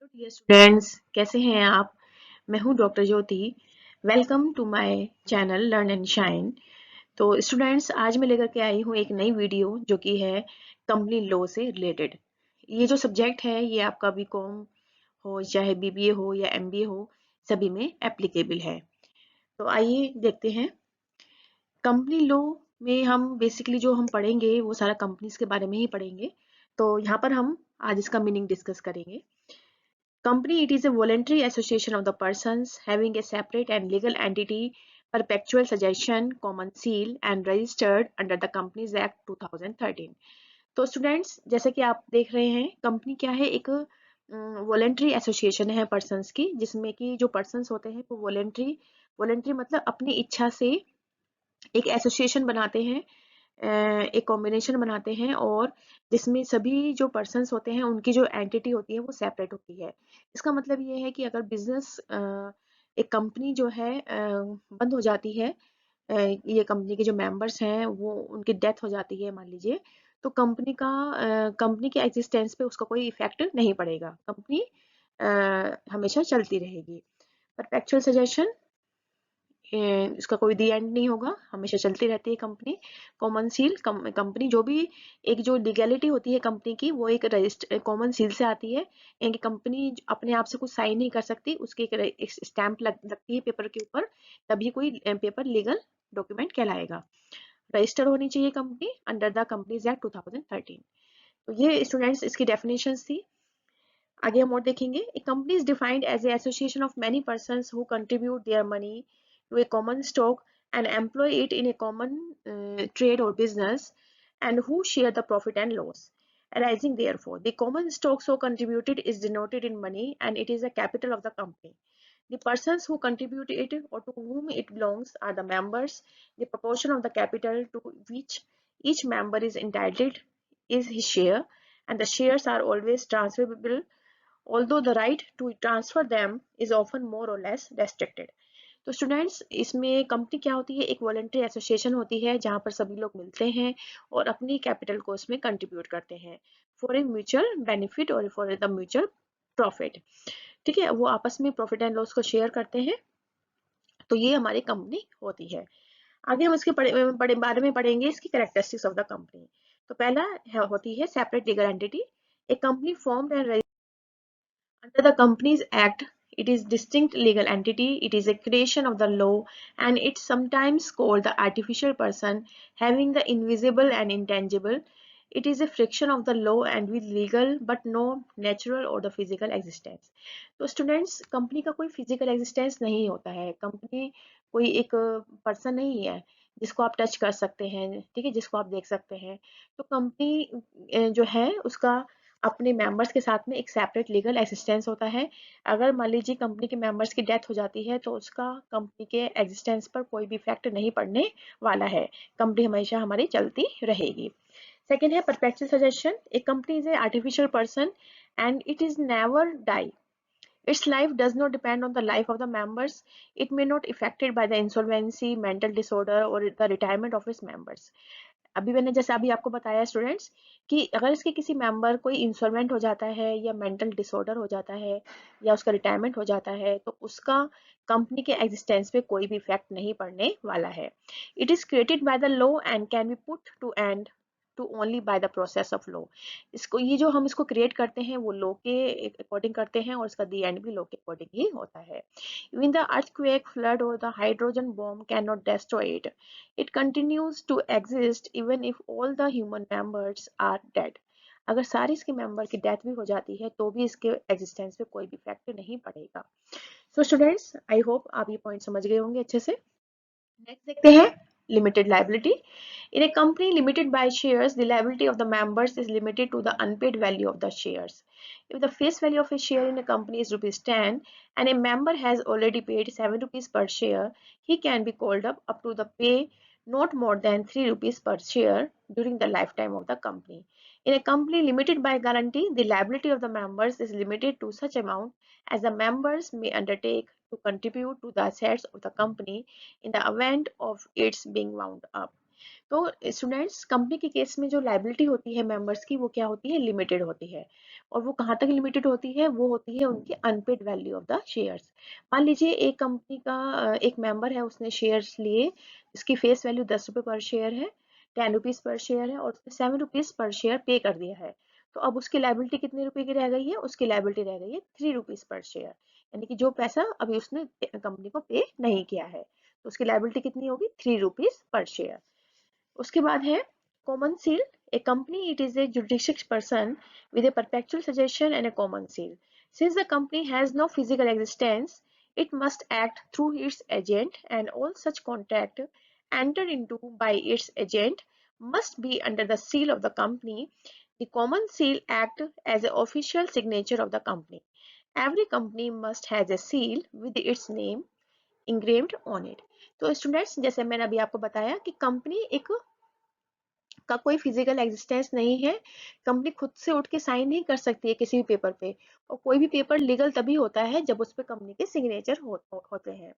Hello dear students, कैसे हैं आप। मैं हूं doctor Jyoti. Welcome to my channel learn and shine. तो स्टूडेंट्स, आज मैं लेकर के आई हूं एक नई वीडियो जो कि है कंपनी लॉ से रिलेटेड। ये जो सब्जेक्ट है ये आपका बीकॉम हो चाहे बीबीए हो या एमबीए हो, सभी में एप्लीकेबल है। तो आइए देखते हैं। कंपनी लॉ में हम बेसिकली जो हम पढ़ेंगे वो सारा कंपनीज के बारे में ही पढ़ेंगे। तो यहाँ पर हम आज इसका मीनिंग डिस्कस करेंगे। Company, it is a voluntary association of the persons having a separate and legal entity, perpetual suggestion, common seal, and registered under the Companies Act 2013. तो स्टूडेंट्स, जैसे कि आप देख रहे हैं, कंपनी क्या है, एक वॉलेंट्री एसोसिएशन है पर्सन्स की, जिसमें कि जो पर्सन्स होते हैं वो वॉलेंट्री वॉलेंट्री मतलब अपनी इच्छा से एक एसोसिएशन बनाते हैं, एक कॉम्बिनेशन बनाते हैं, और जिसमें सभी जो पर्सन्स होते हैं उनकी जो एंटिटी होती है वो सेपरेट होती है। इसका मतलब ये है कि अगर बिजनेस एक कंपनी जो है बंद हो जाती है, ये कंपनी के जो मेंबर्स हैं वो उनकी डेथ हो जाती है मान लीजिए, तो कंपनी के एग्जिस्टेंस पे उसका कोई इफेक्ट नहीं पड़ेगा। कंपनी हमेशा चलती रहेगी। परपेचुअल सजेशन, इसका कोई दी एंड नहीं होगा, हमेशा चलती रहती है कंपनी। कॉमन सील, कंपनी जो भी एक जो लीगैलिटी होती है कंपनी की, वो एक रजिस्टर कॉमन सील से आती है। यानी कंपनी अपने आप से कुछ साइन नहीं कर सकती, उसकी एक स्टैंप लगती है पेपर के ऊपर, तभी कोई पेपर लीगल डॉक्यूमेंट कहलाएगा। रजिस्टर होनी चाहिए company under the companies act 2013। तो ये स्टूडेंट्स इसकी डेफिनेशंस थी। आगे हम और देखेंगे। A company is defined as an association of many persons who contribute their money to a common stock and employ it in a common trade or business, and who share the profit and loss arising therefore. The common stock so contributed is denoted in money and it is the capital of the company. The persons who contribute it or to whom it belongs are the members. The proportion of the capital to which each member is entitled is his share, and the shares are always transferable, although the right to transfer them is often more or less restricted. तो students, इसमें company क्या होती है, एक voluntary association होती है जहां पर सभी लोग मिलते हैं और अपनी कैपिटल को उसमें कंट्रीब्यूट करते हैं फॉर ए म्यूचुअल बेनिफिट और फॉर द म्यूचुअल प्रॉफिट। ठीक है, वो आपस में प्रॉफिट एंड लॉस को शेयर करते हैं। तो ये हमारी कंपनी होती है। आगे हम इसके बारे में पढ़ेंगे, इसकी कैरेक्टरिस्टिक्स ऑफ द कंपनी। तो पहला होती है separate legal entity. A company formed and under the Companies Act, it is distinct legal entity. It is a creation of the law, and it's sometimes called the artificial person, having the invisible and intangible. It is a friction of the law and with legal but no natural or the physical existence. तो students, company का कोई physical existence नहीं होता है। Company कोई एक person नहीं है जिसको आप टच कर सकते हैं, ठीक है, जिसको आप देख सकते हैं। तो कंपनी जो है उसका अपने मेंबर्स के साथ में एक सेपरेट लीगल एग्जिस्टेंस होता है। अगर मान लीजिए कंपनी के मेंबर्स की डेथ हो जाती है तो उसका कंपनी के एग्जिस्टेंस पर कोई भी इफेक्ट नहीं पड़ने वाला है। कंपनी हमेशा हमारी चलती रहेगी। सेकेंड है perpetual succession. A company is a artificial person and it is never die. Its life does not depend on the life of the members. It may not affected by the insolvency, mental disorder or the retirement of its members. अभी मैंने जैसे अभी आपको बताया students कि अगर इसके किसी मेंबर कोई इंसॉल्वेंट हो जाता है या मेंटल डिसऑर्डर हो जाता है या उसका रिटायरमेंट हो जाता है तो उसका कंपनी के एग्जिस्टेंस पे कोई भी इफेक्ट नहीं पड़ने वाला है। It is created by the law and can be put to end to only by the process of law. इसको ये जो हम इसको क्रिएट करते हैं वो लॉ के अकॉर्डिंग करते हैं और इसका दी एंड भी लॉ के अकॉर्डिंग ही होता है। इवन द अर्थक्वेक, फ्लड और the hydrogen bomb can not destroy it. It continues to exist even if all the human members are dead. अगर सारे इसके मेंबर की डेथ भी हो जाती है तो भी इसके एग्जिस्टेंस पे कोई भी इफेक्ट नहीं पड़ेगा। सो स्टूडेंट्स, आई होप आप ये पॉइंट समझ गए होंगे अच्छे से। नेक्स्ट देखते हैं limited liability. In a company limited by shares, the liability of the members is limited to the unpaid value of the shares. If the face value of a share in a company is rupees 10 and a member has already paid 7 rupees per share, he can be called up to the pay not more than 3 rupees per share during the lifetime of the company. In a company limited by guarantee, the liability of the members is limited to such amount as the members may undertake to contribute to the assets of the company in the event of its being wound up. तो students, company के case में जो liability होती है members की, वो क्या होती है, लिमिटेड होती है। और वो कहाँ तक लिमिटेड होती है, वो होती है उनकी unpaid value of the shares. मान लीजिए एक कंपनी का एक मेंबर है, उसने शेयर्स लिए, इसकी फेस वैल्यू 10 रुपये पर शेयर है, 10 रुपीज पर शेयर है, और उसने 7 रुपीज पर शेयर पे कर दिया है। तो अब उसकी लाइबिलिटी कितने रुपए की रह गई है, उसकी लाइबिलिटी रह गई है 3 रुपीज पर शेयर, यानी कि जो पैसा अभी उसने कंपनी को पे नहीं किया है, तो उसकी लाइबिलिटी कितनी होगी, 3 रुपीज पर शेयर। उसके बाद है common seal. A company it is a jurisdiction person with a perpetual suggestion and a common seal. Since the company has no physical existence, it must act through its agent, and all such contract entered into by its agent must be under the seal of the company. The common seal act as an official signature of the company. Every company must has a seal with its name engraved on it. तो students, जैसे मैंने अभी आपको बताया कि company एक का कोई फिजिकल एग्जिस्टेंस नहीं है, कंपनी खुद से उठ के साइन नहीं कर सकती है किसी भी पेपर पे, और कोई भी पेपर लीगल तभी होता है जब उस पर कंपनी के सिग्नेचर होते हैं।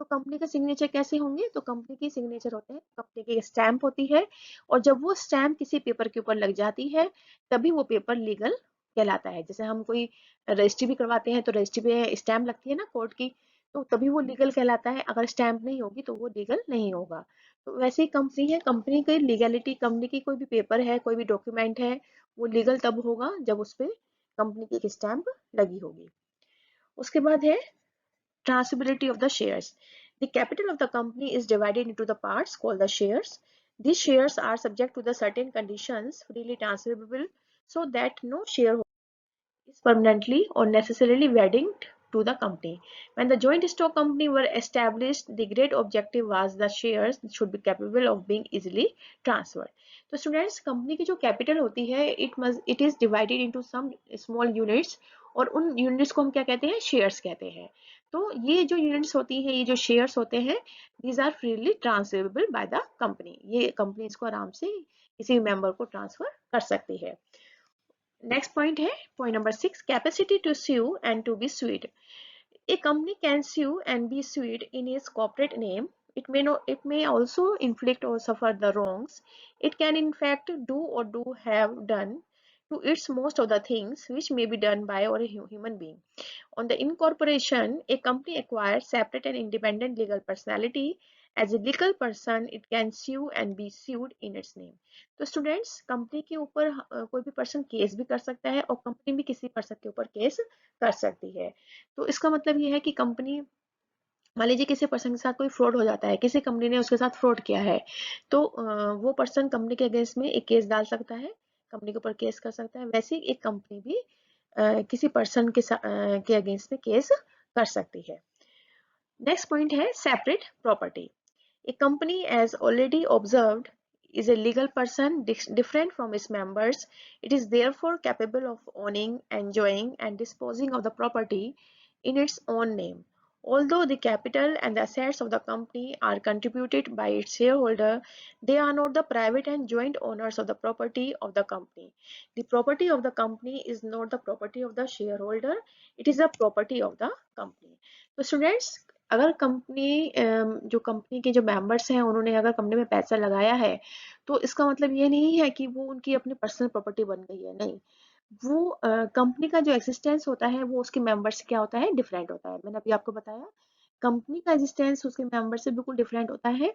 तो कंपनी का सिग्नेचर कैसे होंगे, तो कंपनी की सिग्नेचर होते हैं, कंपनी की स्टैंप होती है, और जब वो स्टैंप किसी पेपर के ऊपर लग जाती है तभी वो पेपर लीगल कहलाता है। जैसे हम कोई रजिस्ट्री भी करवाते हैं तो रजिस्ट्री पे स्टैंप लगती है ना कोर्ट की, तो तभी वो लीगल कहलाता है, अगर स्टैंप नहीं होगी तो वो लीगल नहीं होगा। तो वैसे ही कंपनी है, कंपनी की लीगैलिटी, कंपनी की कोई भी पेपर है, कोई भी डॉक्यूमेंट है, वो लीगल तब होगा जब उस पे कंपनी की एक स्टैंप लगी होगी। उसके बाद है transferability of the shares. The capital of the company is divided into the parts called the shares. These shares are subject to the certain conditions freely transferable, so that no shareholder is permanently or necessarily wedded to the company. When the joint stock company were established, the great objective was the shares should be capable of being easily transferred. तो students, company की जो capital होती है, it is divided into some small units, और उन units को हम क्या कहते हैं, शेयर्स कहते हैं। तो ये जो यूनिट्स होती है, ये जो शेयर्स होते हैं, these are freely transferable by the company. ये कंपनी इसको आराम से किसी भी मेंबर को ट्रांसफर कर सकती है। नेक्स्ट पॉइंट है point number 6, capacity to sue and to be sued. A company can sue and be sued in its corporate name. It may also inflict or suffer the wrongs. It can in fact do or do have done to its most of the things which may be done by or a human being. On the incorporation, a company acquires separate and independent legal personality. As a legal person, it can sue and be sued in its name. तो students, company के ऊपर कोई भी person case भी कर सकता है, और कंपनी भी किसी पर्सन के ऊपर केस कर सकती है। तो इसका मतलब ये है कि कंपनी, मान लीजिए किसी पर्सन के साथ कोई फ्रॉड हो जाता है, किसी कंपनी ने उसके साथ फ्रॉड किया है, तो वो पर्सन कंपनी के अगेंस्ट में एक केस डाल सकता है, कंपनी के ऊपर केस कर सकता है। वैसे ही एक कंपनी भी किसी पर्सन के अगेंस्ट में केस कर सकती है। नेक्स्ट पॉइंट है separate property. A company, as already observed, is a legal person different from its members. It is therefore capable of owning, enjoying, and disposing of the property in its own name. Although the capital and the assets of the company are contributed by its shareholder, they are not the private and joint owners of the property of the company. The property of the company is not the property of the shareholder, it is the property of the company. So students, अगर company, जो company के जो members हैं, उन्होंने अगर company में पैसा लगाया है, तो इसका मतलब ये नहीं है कि वो उनकी अपनी पर्सनल प्रॉपर्टी बन गई है, नहीं। वो कंपनी का जो एक्सिस्टेंस होता है, वो उसके मेंबर से क्या होता है, डिफरेंट होता है। मैंने अभी आपको बताया, कंपनी का एक्सिस्टेंस उसके मेंबर से बिल्कुल डिफरेंट होता है।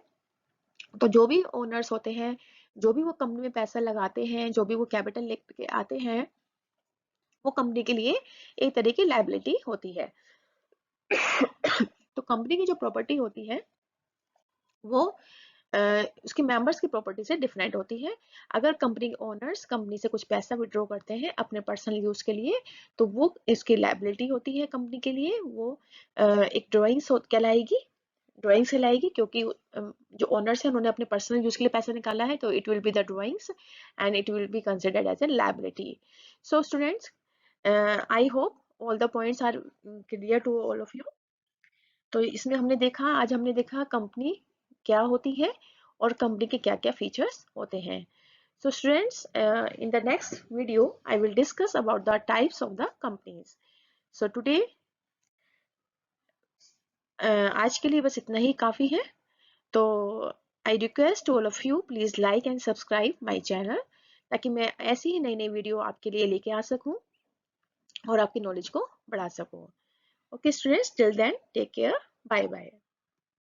तो जो भी ओनर्स होते हैं, जो भी वो कंपनी में पैसा लगाते हैं, जो भी वो कैपिटल लेके आते हैं, वो कंपनी के लिए एक तरह की लाइबिलिटी होती है। तो कंपनी की जो प्रॉपर्टी होती है, वो उसके मेंबर्स की प्रॉपर्टी से डिफरेंट होती है। अगर कंपनी के ओनर्स कंपनी से कुछ पैसा विड्रॉ करते हैं अपने पर्सनल यूज के लिए, तो वो इसकी लायबिलिटी होती है कंपनी के लिए। वो एक ड्राइंग्स कहलाएगी, ड्राइंग्स कहलाएगी, क्योंकि जो ओनर्स हैं उन्होंने अपने पर्सनल यूज के लिए पैसा निकाला है, तो it will be the drawings and it will be considered as a liability. So students, I hope all the points are clear to all of you. तो इसमें हमने देखा, आज हमने देखा कंपनी क्या होती है और कंपनी के क्या क्या फीचर्स होते हैं। So students, in the next video I will discuss about the types of the companies. So today, आज के लिए बस इतना ही काफी है। तो I request all of you please like and subscribe my channel, ताकि मैं ऐसी ही नई नई वीडियो आपके लिए लेके आ सकूं और आपकी नॉलेज को बढ़ा सकूं। Okay students, till then take care, bye bye.